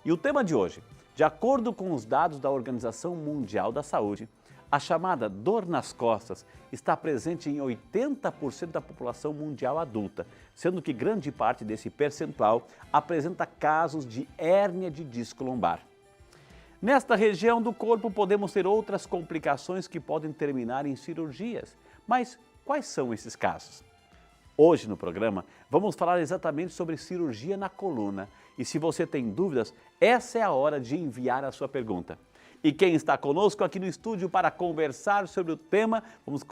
E o tema de hoje, de acordo com os dados da Organização Mundial da Saúde, a chamada dor nas costas está presente em 80% da população mundial adulta, sendo que grande parte desse percentual apresenta casos de hérnia de disco lombar. Nesta região do corpo podemos ter outras complicações que podem terminar em cirurgias. Mas quais são esses casos? Hoje no programa vamos falar exatamente sobre cirurgia na coluna. E se você tem dúvidas, essa é a hora de enviar a sua pergunta. E quem está conosco aqui no estúdio para conversar sobre o tema, vamos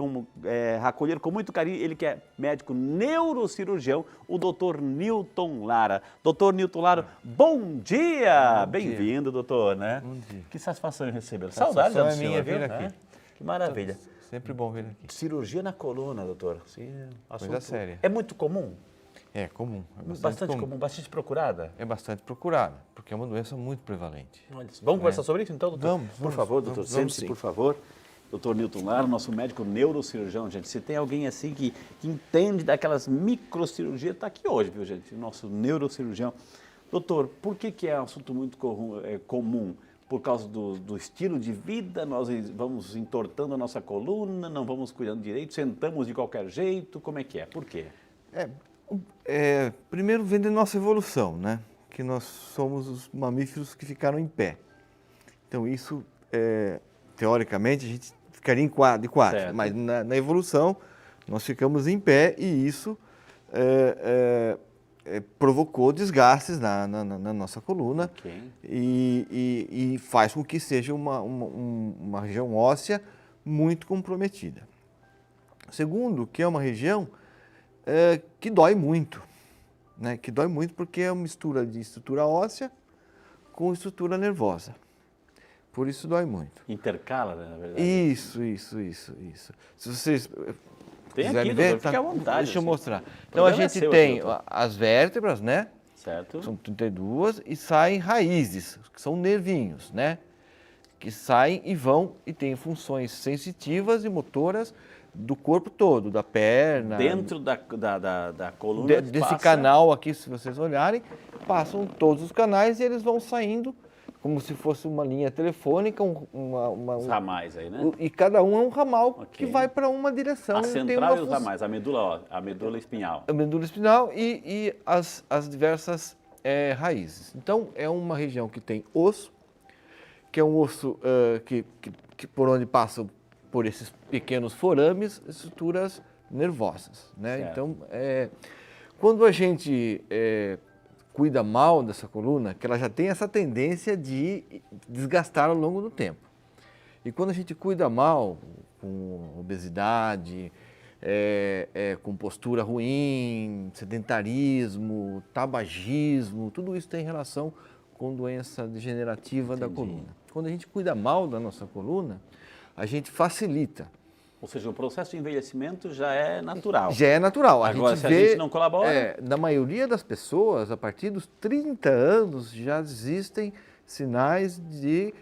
acolher com muito carinho, ele que é médico neurocirurgião, o Dr. Newton Lara. Dr. Newton Lara, bom dia! Bem-vindo, doutor, né? Bom dia. Que satisfação em receber. Saudades da senhora, minha vir viu? aqui. Que maravilha. Sempre bom vir aqui. Cirurgia na coluna, doutor. Sim, Coisa séria. É muito comum? É comum. É Bastante comum, bastante procurada? É bastante procurada, porque é uma doença muito prevalente. Vamos conversar sobre isso então, doutor? Vamos. Por favor, doutor, sente-se, por favor. Doutor Newton Lara, nosso médico neurocirurgião, gente. Se tem alguém assim que entende daquelas microcirurgias, está aqui hoje, viu, gente? Nosso neurocirurgião. Doutor, por que é um assunto muito comum? Por causa do estilo de vida, nós vamos entortando a nossa coluna, não vamos cuidando direito, sentamos de qualquer jeito, como é que é? Por quê? Primeiro vem da nossa evolução, né? Que nós somos os mamíferos que ficaram em pé. Então isso, teoricamente, a gente ficaria de quatro, certo. Mas na evolução nós ficamos em pé e isso provocou desgastes na nossa coluna. Okay. E faz com que seja uma região óssea muito comprometida. Segundo, que é uma região que dói muito, né? Que dói muito porque é uma mistura de estrutura óssea com estrutura nervosa. Por isso dói muito. Intercala, né, na verdade? Isso. Se vocês tem quiserem aqui, ver, doutor, fique à vontade. deixa eu assim. mostrar. Então a gente tem as vértebras, né? Certo. São 32 e saem raízes, que são nervinhos, né? Que saem e vão e têm funções sensitivas e motoras do corpo todo, da perna. Dentro da coluna desse canal aqui, se vocês olharem, passam todos os canais e eles vão saindo como se fosse uma linha telefônica, os ramais aí, né? E cada um é um ramal Okay. que vai para uma direção. A central e os ramais, a medula espinhal. A medula espinal e as diversas raízes. Então, é uma região que tem osso, que é um osso que por onde passam por esses pequenos forames, estruturas nervosas, né? Certo. Então, quando a gente cuida mal dessa coluna, que ela já tem essa tendência de desgastar ao longo do tempo. E quando a gente cuida mal, com obesidade, com postura ruim, sedentarismo, tabagismo, tudo isso tem relação com doença degenerativa da coluna. Quando a gente cuida mal da nossa coluna, a gente facilita. Ou seja, o processo de envelhecimento já é natural. Já é natural. Agora, se a gente não colabora... Na maioria das pessoas, a partir dos 30 anos, já existem sinais de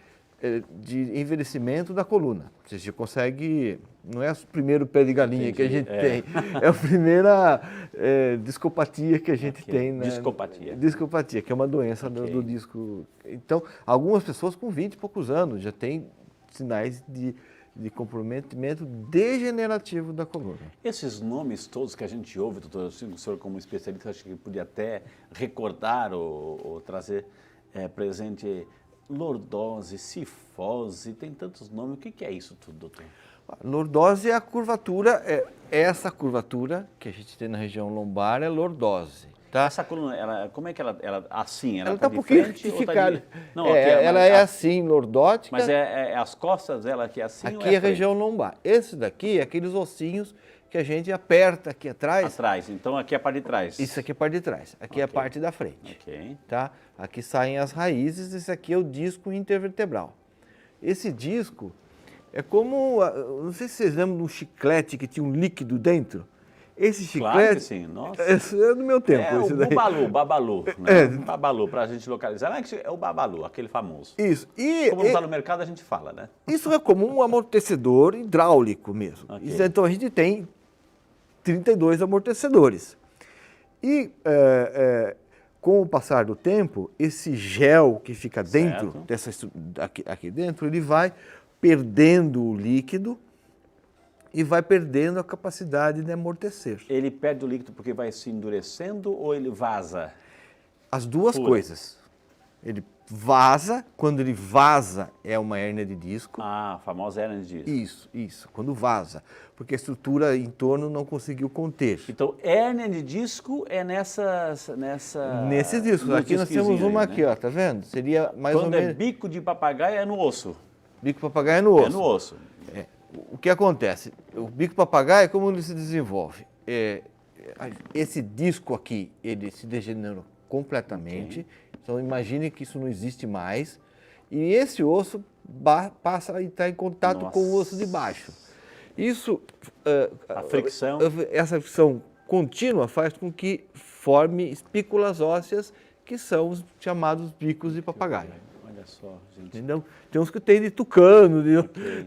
envelhecimento da coluna. Você já consegue... Não é o primeiro pé de galinha que a gente tem, é a primeira discopatia que a gente tem. Né? Discopatia, que é uma doença do disco. Então, algumas pessoas com 20 e poucos anos já têm sinais de comprometimento degenerativo da coluna. Esses nomes todos que a gente ouve, doutor, o senhor como especialista, acho que podia até recordar ou trazer presente lordose, cifose, tem tantos nomes. O que é isso tudo, doutor? Lordose é a curvatura, essa curvatura que a gente tem na região lombar é lordose. Tá? Essa coluna, como é que ela assim? Ela está um pouquinho retificada. Ela é assim, lordótica. Mas é as costas dela que é assim? Aqui é a região lombar. Esse daqui é aqueles ossinhos que a gente aperta aqui atrás. Atrás, então aqui é a parte de trás. Isso aqui é a parte de trás, aqui é a parte da frente. Ok. Tá? Aqui saem as raízes, esse aqui é o disco intervertebral. Esse disco é como, não sei se vocês lembram de um chiclete que tinha um líquido dentro. Esse chiclete... Claro que sim, nossa. Esse é do meu tempo. É o babalu, né? Babalu, para a gente localizar. É o babalu, aquele famoso. Isso. Como não está no mercado, a gente fala, né? Isso é como um amortecedor hidráulico mesmo. Okay. Então, a gente tem 32 amortecedores. E com o passar do tempo, esse gel que fica dentro, Certo. aqui dentro, ele vai perdendo o líquido e vai perdendo a capacidade de amortecer. Ele perde o líquido porque vai se endurecendo ou ele vaza? As duas Fura. coisas. Ele vaza, quando ele vaza é uma hérnia de disco. Ah, a famosa hérnia de disco. Isso, quando vaza, porque a estrutura em torno não conseguiu conter. Então, hérnia de disco é Nesses discos, no aqui nós temos disquezinho uma aí, aqui, né? ó, tá vendo? Seria mais ou Quando é menos... bico de papagaio é no osso. Bico papagaio é no osso. É no osso. O que acontece? O bico papagaio, como ele se desenvolve? Esse disco aqui, ele se degenerou completamente. Então, imagine que isso não existe mais. E esse osso passa a estar em contato com o osso de baixo. Isso, A fricção. essa fricção contínua faz com que forme espículas ósseas, que são os chamados bicos de papagaio. Olha só, gente. Entendeu? Tem uns que tem de tucano,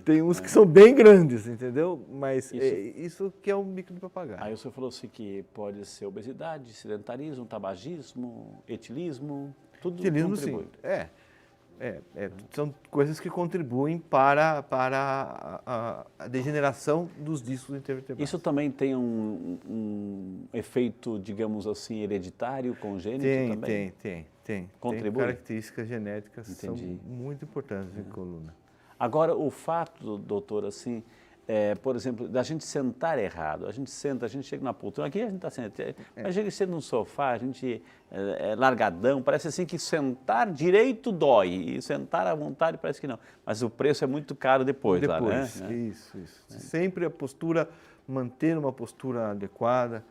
tem uns que são bem grandes, entendeu? Mas isso que é um bico de papagaio. Aí o senhor falou assim que pode ser obesidade, sedentarismo, tabagismo, etilismo, tudo Etilismo, contribui. sim. São coisas que contribuem para a degeneração dos discos intervertebrais. Isso também tem um efeito, digamos assim, hereditário, congênito também? Tem. Contribui? Tem características genéticas que são Entendi. muito importantes em coluna. Agora, o fato, doutor, assim, por exemplo, da gente sentar errado, a gente senta, a gente chega na poltrona, aqui a gente está sentado, mas chega senta no sofá, a gente é largadão, parece assim que sentar direito dói, e sentar à vontade parece que não, mas o preço é muito caro depois lá, né? Isso. Sempre a postura, manter uma postura adequada.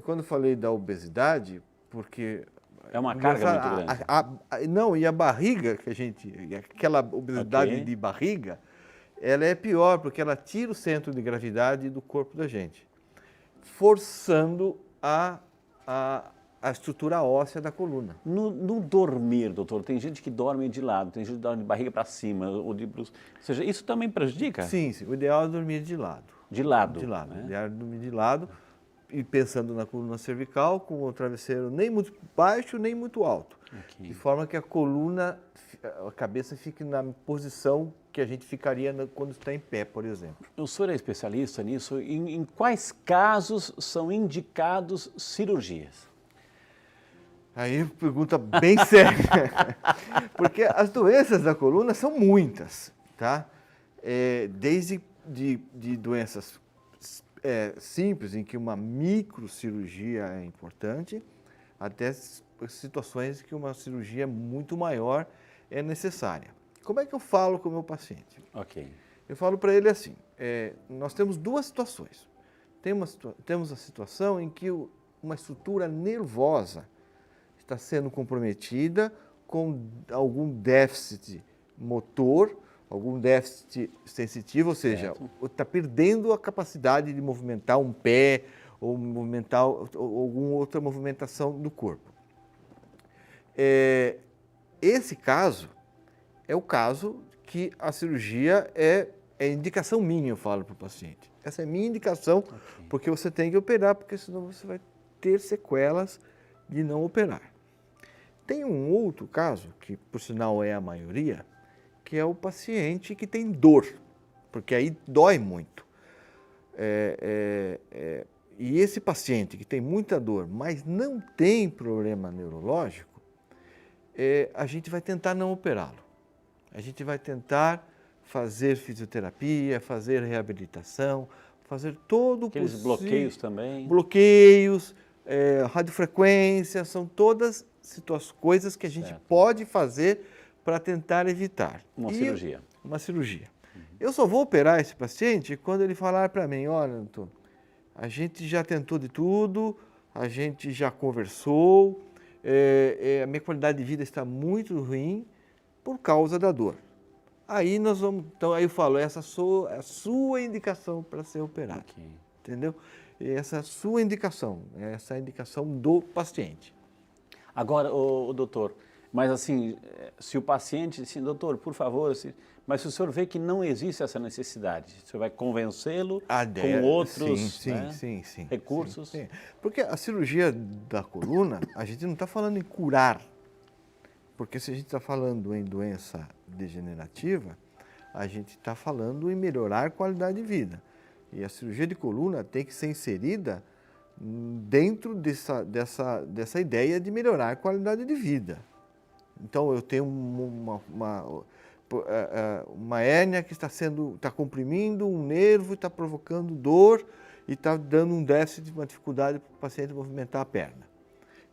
Quando eu falei da obesidade, porque... É uma carga muito grande. Não, e a barriga que aquela obesidade de barriga, ela é pior, porque ela tira o centro de gravidade do corpo da gente, forçando a estrutura óssea da coluna. No dormir, doutor, tem gente que dorme de lado, tem gente que dorme de barriga para cima, ou ou seja, isso também prejudica? Sim, o ideal é dormir de lado. De lado? De lado, né? o ideal é dormir de lado, e pensando na coluna cervical, com o travesseiro nem muito baixo, nem muito alto. De forma que a cabeça fique na posição que a gente ficaria quando está em pé, por exemplo. O senhor é especialista nisso. Em quais casos são indicados cirurgias? Aí pergunta bem séria, porque as doenças da coluna são muitas, tá? Desde de doenças simples, em que uma microcirurgia é importante, até situações que uma cirurgia muito maior é necessária. Como é que eu falo com o meu paciente? Ok. Eu falo para ele assim, nós temos duas situações. Temos a situação em que uma estrutura nervosa está sendo comprometida com algum déficit motor, algum déficit sensitivo, ou seja, está perdendo a capacidade de movimentar um pé ou movimentar alguma outra movimentação do corpo. Esse caso é o caso que a cirurgia é indicação minha, eu falo para o paciente. Essa é a minha indicação, porque você tem que operar, porque senão você vai ter sequelas de não operar. Tem um outro caso, que por sinal é a maioria, que é o paciente que tem dor, porque aí dói muito. E esse paciente que tem muita dor, mas não tem problema neurológico, a gente vai tentar não operá-lo. A gente vai tentar fazer fisioterapia, fazer reabilitação, fazer todo o Aqueles bloqueios também? Bloqueios, radiofrequência, são todas coisas que a gente pode fazer para tentar evitar. Cirurgia. Uma cirurgia. Eu só vou operar esse paciente quando ele falar para mim, olha, Antônio, a gente já tentou de tudo, a gente já conversou, a minha qualidade de vida está muito ruim por causa da dor. Aí nós vamos, então aí eu falo, essa é a sua indicação para ser operado, entendeu? Essa é a sua indicação, essa é a indicação do paciente. Agora, doutor, Mas assim, se o paciente, assim, doutor, por favor, mas se o senhor vê que não existe essa necessidade, o senhor vai convencê-lo com outros recursos? Sim. Porque a cirurgia da coluna, a gente não está falando em curar. Porque se a gente está falando em doença degenerativa, a gente está falando em melhorar a qualidade de vida. E a cirurgia de coluna tem que ser inserida dentro dessa ideia de melhorar a qualidade de vida. Então, eu tenho uma hérnia que está comprimindo um nervo, está provocando dor e está dando um déficit, uma dificuldade para o paciente movimentar a perna.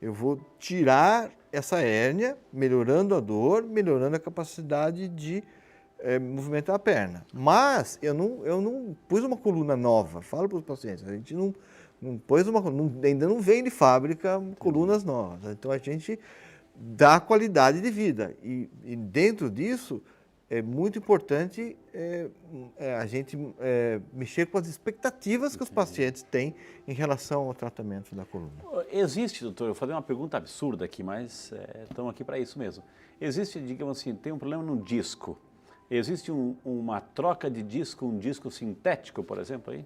Eu vou tirar essa hérnia, melhorando a dor, melhorando a capacidade de movimentar a perna. Mas eu não pus uma coluna nova. Falo para os pacientes, a gente não pôs ainda não vem de fábrica colunas novas. Então, a gente dá qualidade de vida. E dentro disso, é muito importante a gente mexer com as expectativas que os pacientes têm em relação ao tratamento da coluna. Existe, doutor, eu vou fazer uma pergunta absurda aqui, mas estamos aqui para isso mesmo. Existe, digamos assim, tem um problema no disco. Existe uma troca de disco, um disco sintético, por exemplo, aí?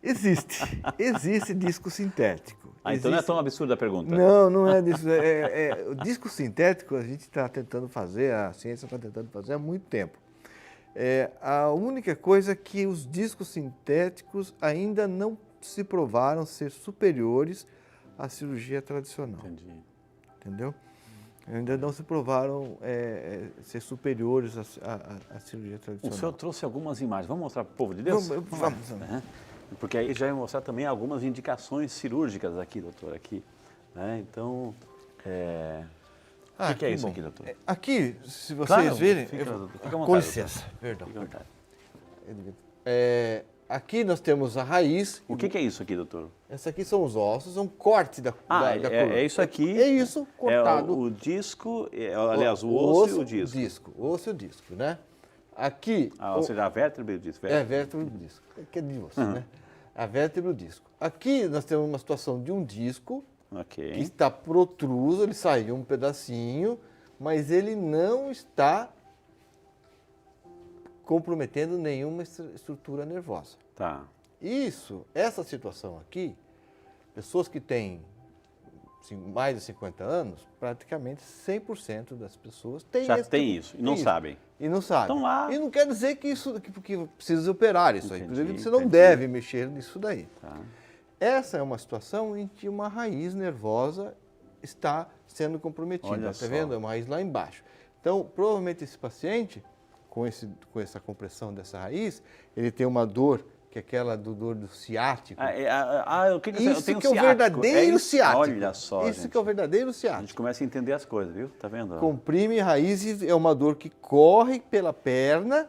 Existe disco sintético. Então não é tão absurda a pergunta. Não é disso. O disco sintético a gente está tentando fazer, a ciência está tentando fazer há muito tempo. A única coisa é que os discos sintéticos ainda não se provaram ser superiores à cirurgia tradicional. Entendi. Entendeu? Ainda não se provaram ser superiores à cirurgia tradicional. O senhor trouxe algumas imagens. Vamos mostrar para o povo de Deus? Vamos. Porque aí já vai mostrar também algumas indicações cirúrgicas aqui, doutor, aqui. Então, o que é isso aqui, doutor? Aqui, se vocês verem... Fica à vontade, com licença, perdão. Fica à vontade. Aqui nós temos a raiz. O que é isso aqui, doutor? Essa aqui são os ossos, é um corte da coluna. É isso aqui. É isso, cortado. O disco, aliás, o osso e o disco. O osso e o disco, né? Aqui... ou seja, a vértebra e o disco. A vértebra e o disco, que é de osso, né? A vértebra e o disco. Aqui nós temos uma situação de um disco que está protruso, ele saiu um pedacinho, mas ele não está comprometendo nenhuma estrutura nervosa. Tá. Essa situação aqui, pessoas que têm mais de 50 anos, praticamente 100% das pessoas têm isso e não sabem. E não sabem. Estão lá. E não quer dizer que precisa operar isso aí. Inclusive, você não deve mexer nisso daí. Tá. Essa é uma situação em que uma raiz nervosa está sendo comprometida. Está vendo? É uma raiz lá embaixo. Então, provavelmente esse paciente, com essa compressão dessa raiz, ele tem uma dor, que é aquela dor do ciático. Isso que é o verdadeiro ciático. Olha só, isso que é o verdadeiro ciático. A gente começa a entender as coisas, viu? Tá vendo? Comprime raiz, é uma dor que corre pela perna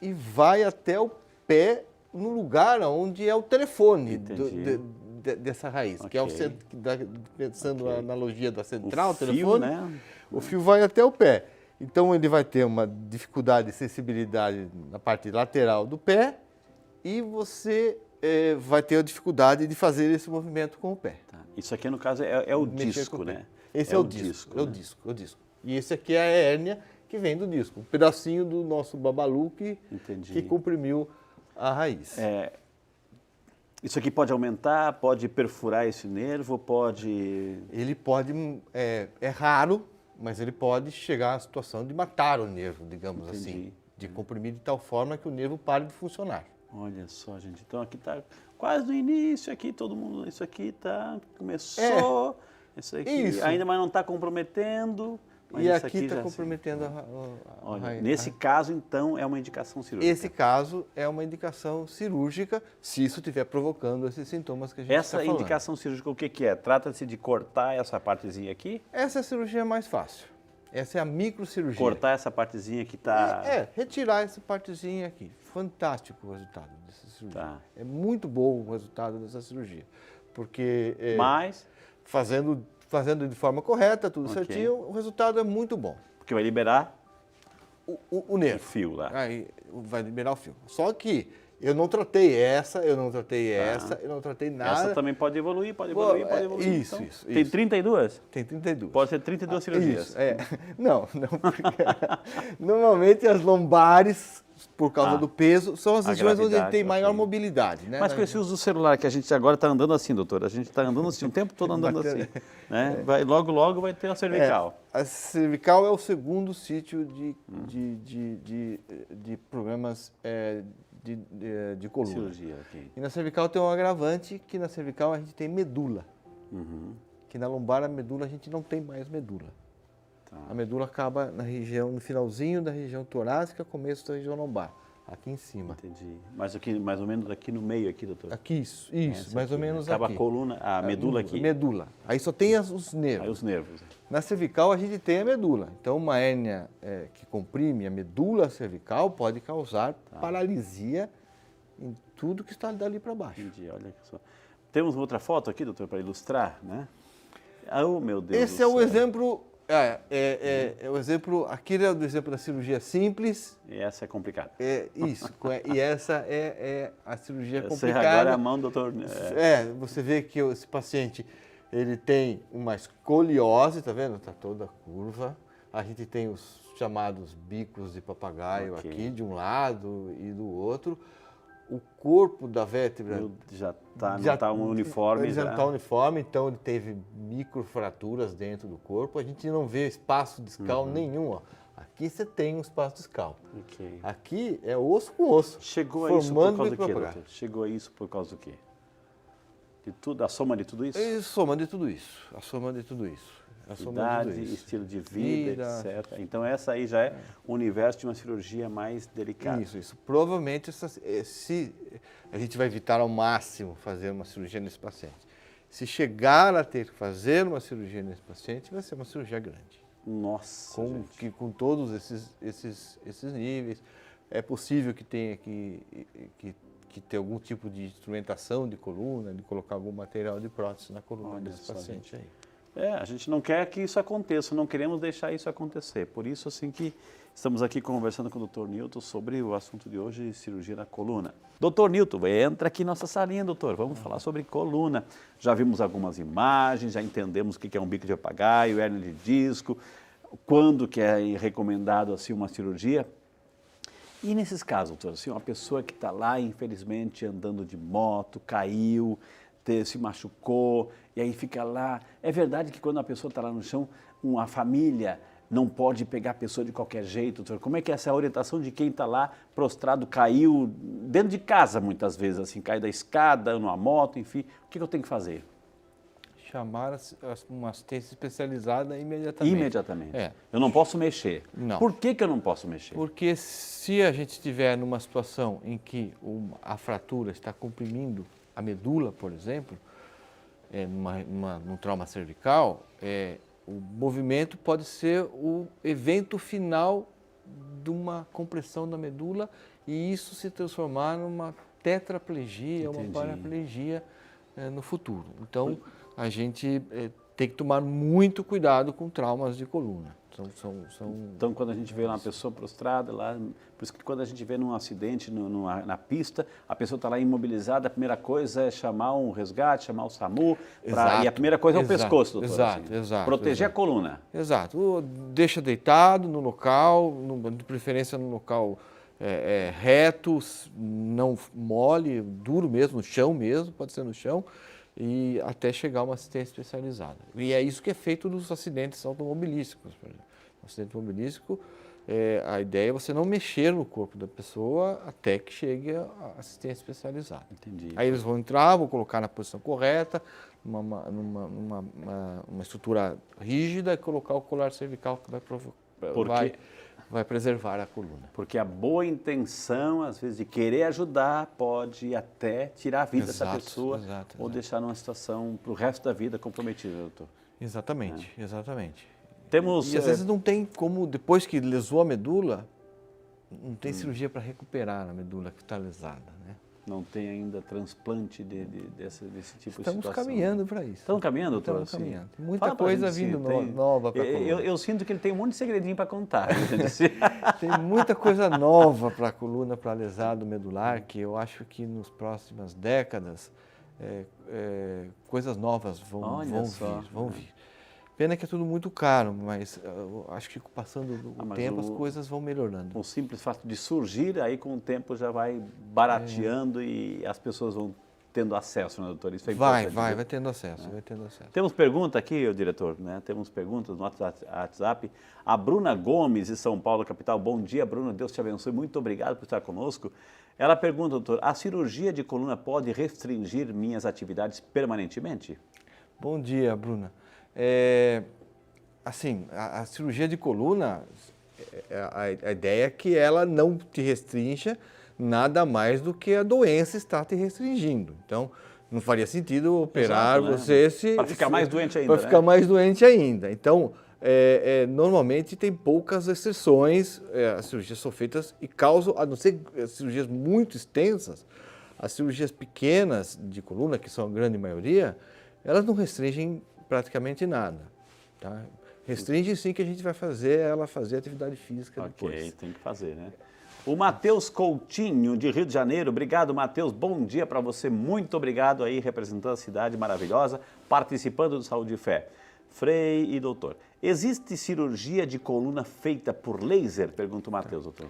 e vai até o pé, no lugar onde é o telefone dessa raiz. Que é o centro, pensando na analogia da central, o telefone, né? O fio vai até o pé. Então ele vai ter uma dificuldade de sensibilidade na parte lateral do pé, e você vai ter a dificuldade de fazer esse movimento com o pé. Tá. Isso aqui, no caso, é o disco, né? Esse é o disco. É o disco. E esse aqui é a hérnia que vem do disco. Um pedacinho do nosso babalu que comprimiu a raiz. Isso aqui pode aumentar, pode perfurar esse nervo, pode... Ele pode... É raro, mas ele pode chegar à situação de matar o nervo, digamos assim. De comprimir de tal forma que o nervo pare de funcionar. Olha só, gente. Então aqui está quase no início, aqui todo mundo, isso aqui começou, isso aqui ainda mais não está comprometendo. Mas e aqui está comprometendo a raiz. Nesse caso, então, é uma indicação cirúrgica? Esse caso é uma indicação cirúrgica, se isso estiver provocando esses sintomas que a gente está falando. Essa indicação cirúrgica, o que é? Trata-se de cortar essa partezinha aqui? Essa é a cirurgia mais fácil. Essa é a microcirurgia. Cortar essa partezinha que está... retirar essa partezinha aqui. Fantástico o resultado dessa cirurgia. Tá. É muito bom o resultado dessa cirurgia. Porque Mas... fazendo de forma correta, tudo certinho, o resultado é muito bom. Porque vai liberar o nervo. O fio lá. Aí vai liberar o fio. Só que Eu não tratei essa, eu não tratei essa, eu não tratei nada. Essa também pode evoluir, pode evoluir, pode evoluir. Isso, então, isso. Tem 32? Tem 32. Pode ser 32 cirurgias. Isso, Não, porque normalmente as lombares, por causa do peso, são as regiões onde ele tem maior mobilidade, né? Mas com esse uso do celular que a gente agora está andando assim, doutor, a gente está andando assim, o tempo todo andando assim, né? Logo, logo vai ter a cervical. A cervical é o segundo sítio de problemas de coluna. Cirurgia aqui. E na cervical tem um agravante, que na cervical a gente tem medula. Que na lombar, a medula, a gente não tem mais medula. Tá. A medula acaba na região, no finalzinho da região torácica, começo da região lombar, aqui em cima. Entendi. Mas aqui, mais ou menos aqui no meio aqui, doutor? Aqui, isso, mais ou menos acaba aqui. Acaba a coluna, a medula aqui. Medula. Aí só tem os nervos. Aí os nervos. Na cervical a gente tem a medula. Então uma hérnia que comprime a medula cervical pode causar paralisia em tudo que está dali para baixo. Entendi, olha só. Temos outra foto aqui, doutor, para ilustrar, né? Oh, meu Deus Esse é o exemplo, o exemplo, aquele é o exemplo da cirurgia simples. E essa é complicada. Isso, e essa é a cirurgia complicada. Agora é a mão do doutor. Você vê que esse paciente, ele tem uma escoliose, tá vendo? Está toda curva. A gente tem os chamados bicos de papagaio aqui, de um lado e do outro. O corpo da vértebra não está uniforme. Já não está uniforme, então ele teve microfraturas dentro do corpo. A gente não vê espaço discal nenhum. Ó. Aqui você tem um espaço discal. Aqui é osso com osso. Chegou a isso por causa do quê, doutor? Chegou a isso por causa do quê? De tudo, a soma de tudo isso? A soma de tudo isso. A soma de tudo isso. Idade, estilo de vida, etc. Então essa aí já é o universo de uma cirurgia mais delicada. Isso. Provavelmente se a gente vai evitar ao máximo fazer uma cirurgia nesse paciente. Se chegar a ter que fazer uma cirurgia nesse paciente, vai ser uma cirurgia grande. Nossa, com todos esses níveis. É possível que tenha que ter algum tipo de instrumentação de coluna, de colocar algum material de prótese na coluna desse paciente aí. A gente não quer que isso aconteça, não queremos deixar isso acontecer. Por isso, assim, que estamos aqui conversando com o Dr. Newton sobre o assunto de hoje, cirurgia na coluna. Dr. Newton, entra aqui nossa salinha, doutor. Vamos falar sobre coluna. Já vimos algumas imagens, já entendemos o que é um bico de papagaio, hérnia de disco, quando que é recomendado assim uma cirurgia. E nesses casos, doutor, assim, uma pessoa que está lá, infelizmente, andando de moto, caiu, se machucou, e aí fica lá. É verdade que quando a pessoa está lá no chão, a família não pode pegar a pessoa de qualquer jeito, doutor? Como é que é essa orientação de quem está lá prostrado, caiu, dentro de casa muitas vezes, assim, cai da escada, numa moto, enfim, o que eu tenho que fazer? Chamar uma assistência especializada imediatamente. Imediatamente. Eu não posso mexer. Não. Por que eu não posso mexer? Porque se a gente estiver numa situação em que a fratura está comprimindo a medula, por exemplo, num trauma cervical, o movimento pode ser o evento final de uma compressão da medula e isso se transformar numa tetraplegia, uma paraplegia no futuro. Então, a gente tem que tomar muito cuidado com traumas de coluna. Então, quando a gente vê uma pessoa prostrada lá, por isso que quando a gente vê num acidente na pista, a pessoa está lá imobilizada, a primeira coisa é chamar um resgate, chamar o SAMU, e a primeira coisa é o pescoço, doutor. Exato. Proteger a coluna. Exato. Deixa deitado no local, de preferência no local reto, não mole, duro mesmo, no chão mesmo, pode ser no chão, e até chegar a uma assistência especializada. E é isso que é feito nos acidentes automobilísticos, por exemplo. No acidente automobilístico, a ideia é você não mexer no corpo da pessoa até que chegue a assistência especializada. Entendi. Aí eles vão entrar, vão colocar na posição correta, numa estrutura rígida e colocar o colar cervical que vai preservar a coluna. Porque a boa intenção, às vezes, de querer ajudar, pode até tirar a vida dessa pessoa ou deixar numa situação para o resto da vida comprometida, doutor. Exatamente. E às vezes não tem como, depois que lesou a medula, não tem cirurgia para recuperar a medula que está lesada, né? Não tem ainda transplante desse tipo de situação. Estamos caminhando para isso. Estão caminhando, doutor? Estamos caminhando. Tem muita coisa vindo nova para a coluna. Eu sinto que ele tem um monte de segredinho para contar. Tem muita coisa nova para a coluna, para lesado medular, que eu acho que nas próximas décadas coisas novas vão vir. Pena que é tudo muito caro, mas eu acho que passando o tempo as coisas vão melhorando. O simples fato de surgir, aí com o tempo já vai barateando e as pessoas vão tendo acesso, né, doutor? Isso é importante. Vai tendo acesso, Temos pergunta aqui, diretor, né? Temos perguntas no WhatsApp. A Bruna Gomes, de São Paulo, capital. Bom dia, Bruna, Deus te abençoe. Muito obrigado por estar conosco. Ela pergunta, doutor, a cirurgia de coluna pode restringir minhas atividades permanentemente? Bom dia, Bruna. Assim, a cirurgia de coluna, a ideia é que ela não te restrinja nada mais do que a doença está te restringindo. Então, não faria sentido operar você para ficar mais doente ainda. Para ficar mais doente ainda. Então, normalmente tem poucas exceções, as cirurgias são feitas e causam, a não ser cirurgias muito extensas, as cirurgias pequenas de coluna, que são a grande maioria, elas não restringem praticamente nada, tá? Restringe sim que a gente vai fazer ela fazer atividade física depois. Ok, tem que fazer, né? O Matheus Coutinho, de Rio de Janeiro. Obrigado, Matheus. Bom dia para você. Muito obrigado aí, representando a cidade maravilhosa, participando do Saúde e Fé. Frei e doutor, existe cirurgia de coluna feita por laser? Pergunta o Matheus, doutor.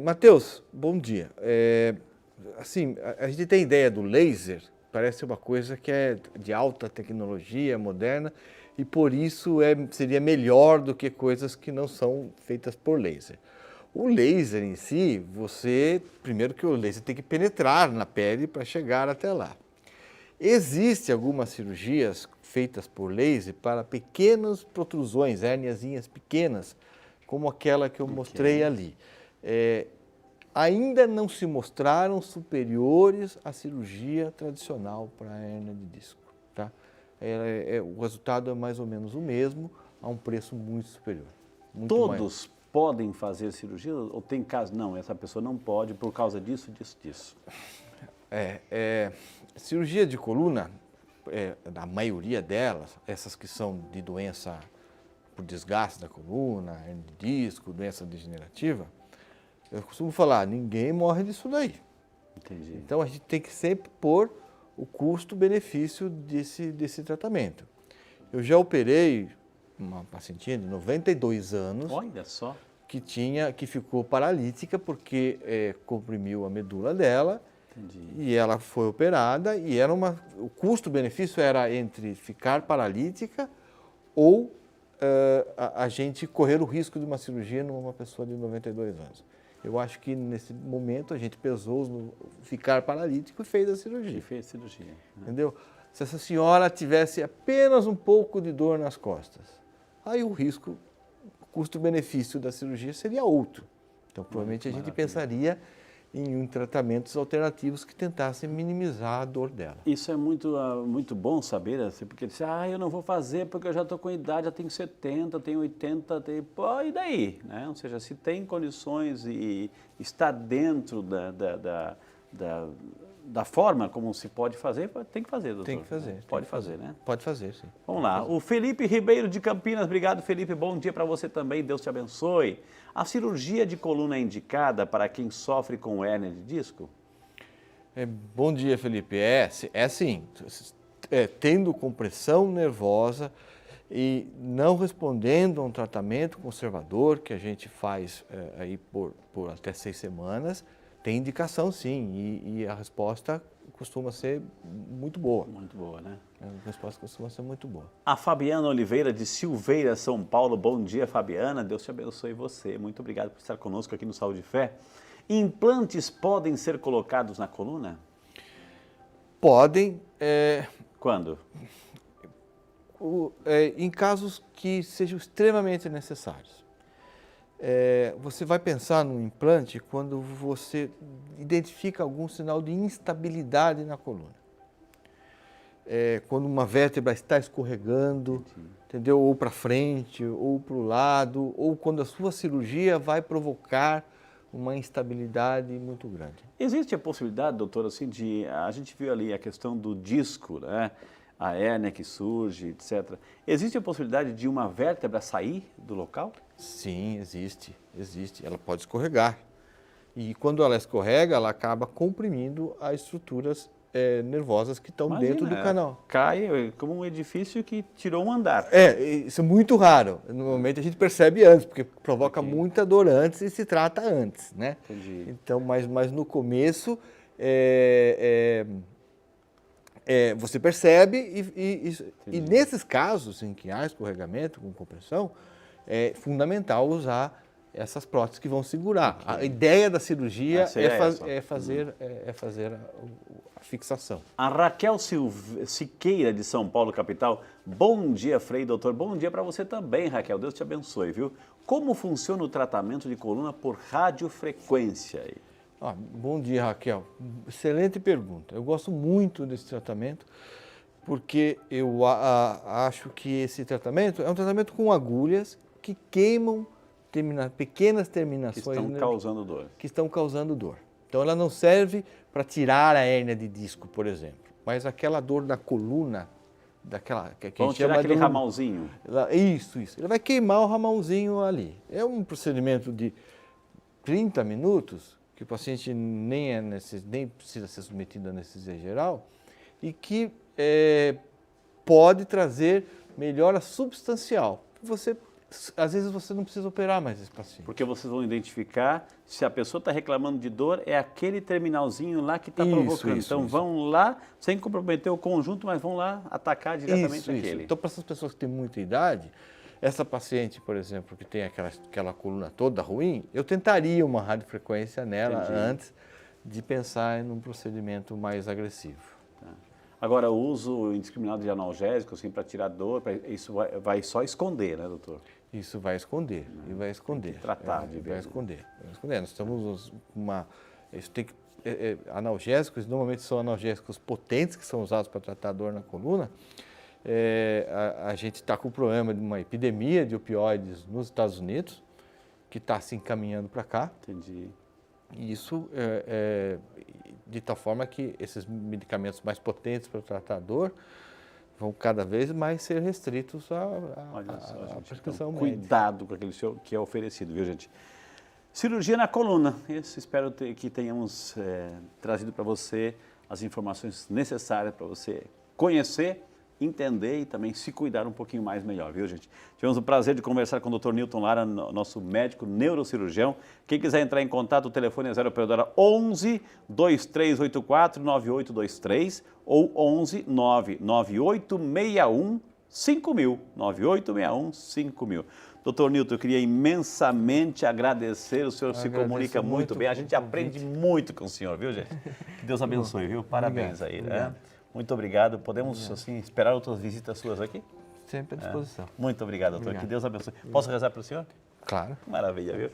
Matheus, bom dia. Assim, a gente tem ideia do laser, parece uma coisa que é de alta tecnologia, moderna, e por isso seria melhor do que coisas que não são feitas por laser. O laser em si, primeiro que o laser tem que penetrar na pele para chegar até lá. Existem algumas cirurgias feitas por laser para pequenas protrusões, hérniazinhas pequenas, como aquela que eu mostrei ali. Ainda não se mostraram superiores à cirurgia tradicional para a hérnia de disco. Tá? O resultado é mais ou menos o mesmo, a um preço muito superior. Todos podem fazer cirurgia ou tem caso? Não, essa pessoa não pode por causa disso. Cirurgia de coluna, a maioria delas, essas que são de doença por desgaste da coluna, hérnia de disco, doença degenerativa, eu costumo falar, ninguém morre disso daí. Entendi. Então a gente tem que sempre pôr o custo-benefício desse tratamento. Eu já operei uma pacientinha de 92 anos. Olha só. Que ficou paralítica porque comprimiu a medula dela. Entendi. E ela foi operada e o custo-benefício era entre ficar paralítica ou a gente correr o risco de uma cirurgia numa pessoa de 92 anos. Eu acho que nesse momento a gente pesou no ficar paralítico e fez a cirurgia. Entendeu? Se essa senhora tivesse apenas um pouco de dor nas costas, aí o custo-benefício da cirurgia seria outro. Então, provavelmente a gente pensaria em tratamentos alternativos que tentassem minimizar a dor dela. Isso é muito bom saber, assim, porque ele diz, eu não vou fazer porque eu já estou com idade, já tenho 70, tenho 80, e daí? Né? Ou seja, se tem condições e está dentro da forma como se pode fazer, tem que fazer, doutor. Tem que fazer. Pode fazer, né? Pode fazer, sim. Vamos lá. O Felipe Ribeiro de Campinas. Obrigado, Felipe. Bom dia para você também. Deus te abençoe. A cirurgia de coluna é indicada para quem sofre com hérnia de disco? Bom dia, Felipe. Sim. Tendo compressão nervosa e não respondendo a um tratamento conservador que a gente faz aí por até 6 semanas, tem indicação sim, e a resposta costuma ser muito boa. Muito boa, né? A resposta costuma ser muito boa. A Fabiana Oliveira, de Silveira, São Paulo. Bom dia, Fabiana. Deus te abençoe você. Muito obrigado por estar conosco aqui no Saúde e Fé. Implantes podem ser colocados na coluna? Podem. Quando? Em casos que sejam extremamente necessários. Você vai pensar no implante quando você identifica algum sinal de instabilidade na coluna. Quando uma vértebra está escorregando, entendeu? Ou para frente, ou para o lado, ou quando a sua cirurgia vai provocar uma instabilidade muito grande. Existe a possibilidade, doutor, assim, a gente viu ali a questão do disco, né? A hérnia que surge, etc. Existe a possibilidade de uma vértebra sair do local? Sim, existe. Ela pode escorregar. E quando ela escorrega, ela acaba comprimindo as estruturas nervosas que estão dentro do canal. Cai como um edifício que tirou um andar. Isso é muito raro. Normalmente a gente percebe antes, porque provoca muita dor antes e se trata antes, né? Entendi. Então, mas no começo você percebe e nesses casos em que há escorregamento com compressão, é fundamental usar essas próteses que vão segurar. A ideia da cirurgia é fazer a fixação. A Raquel Siqueira, de São Paulo, capital. Bom dia, Frei, doutor. Bom dia para você também, Raquel. Deus te abençoe, viu? Como funciona o tratamento de coluna por radiofrequência? Bom dia, Raquel. Excelente pergunta. Eu gosto muito desse tratamento, porque eu acho que esse tratamento é um tratamento com agulhas que queimam pequenas terminações que estão causando dor. Então ela não serve para tirar a hérnia de disco, por exemplo, mas aquela dor da coluna, vamos tirar aquele ramalzinho. Isso. Ele vai queimar o ramalzinho ali. É um procedimento de 30 minutos, que o paciente nem precisa ser submetido a anestesia geral e que pode trazer melhora substancial. Às vezes você não precisa operar mais esse paciente. Porque vocês vão identificar se a pessoa está reclamando de dor, é aquele terminalzinho lá que está provocando. Então vão lá, sem comprometer o conjunto, mas vão lá atacar diretamente aquele. Então, para essas pessoas que têm muita idade, essa paciente, por exemplo, que tem aquela coluna toda ruim, eu tentaria uma radiofrequência nela antes de pensar num procedimento mais agressivo. Agora, o uso indiscriminado de analgésico, assim, para tirar dor, isso vai só esconder, né, doutor? Isso vai esconder, e vai esconder. Tratar de ver. Vai esconder. Nós estamos analgésicos, normalmente são analgésicos potentes, que são usados para tratar dor na coluna. A gente está com o problema de uma epidemia de opioides nos Estados Unidos, que está se encaminhando para cá. Entendi. E isso de tal forma que esses medicamentos mais potentes para tratar dor vão cada vez mais ser restritos à prescrição médica. Cuidado com aquele que é oferecido, viu, gente? Cirurgia na coluna. Espero que tenhamos trazido para você as informações necessárias para você conhecer, entender e também se cuidar um pouquinho mais melhor, viu, gente? Tivemos o prazer de conversar com o Dr. Newton Lara, nosso médico neurocirurgião. Quem quiser entrar em contato, o telefone é 0 operadora 11 2384 9823 ou 11 99861 5000. 9861 5000. Doutor Newton, eu queria imensamente agradecer, o senhor se comunica muito bem, a gente aprende muito com o senhor, viu, gente? Que Deus abençoe, viu? Parabéns aí, né? Muito obrigado. Podemos, assim, esperar outras visitas suas aqui? Sempre à disposição. Muito obrigado, doutor. Que Deus abençoe. Posso rezar para o senhor? Claro. Maravilha, viu?